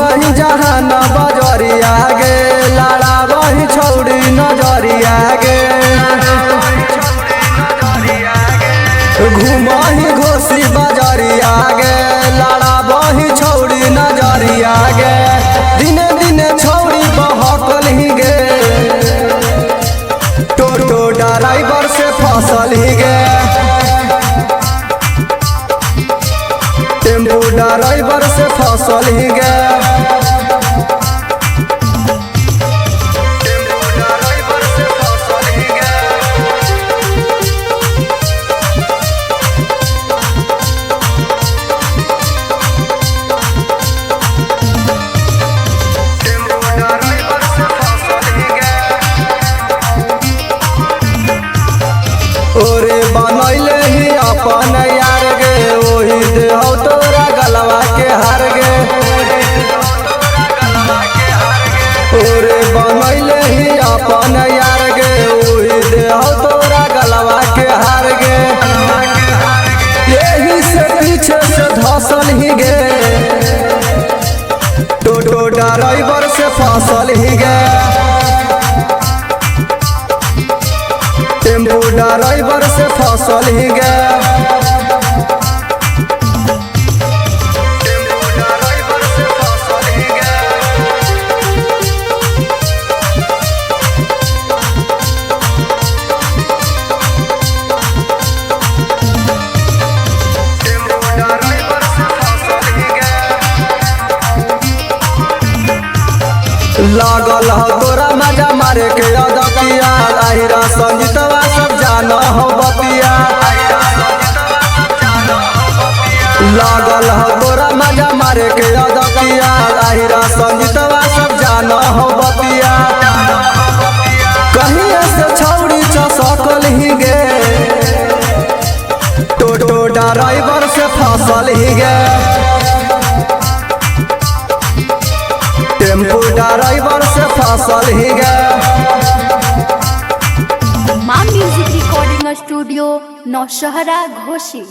घूमही जहाँ न बजरिया गे लाड़ा वही छौड़ी नजरिया गे घूमही घोसी बजरिया गे लाड़ा वही छौड़ी नजरिया गे दिने दिने छौड़ी बहकल ही गे टोटो ड्राइवर से फसल ही गे टेम्पू ड्राइवर से फसल ही गे ओरे बनैले ही अपन यार गे ओही देहौ तोरा गलवा के हार गे ओरे बनैले ही अपन यार गे ओही देहौ तोरा गलवा के हार गे यही से पीछे से धसल ही गे टोटो ड्राइवर से फसल ही गे टेम्पू ड्राइवर से फसल ही गे लागल हो तोरा मजा मारे के अदतिया आहिरा संगीतवा सब जाना हो बतिया लागल हो तोरा मजा मारे के अदतिया आहिरा संगीतवा सब जाना हो बतिया कहीं से छौड़ी चसकल ही गे टोटो ड्राइवर से फसल ही गे टेम्पू ड्राइवर से फसल ही गे माँ म्यूजिक रिकॉर्डिंग स्टूडियो नौशहरा घोसी।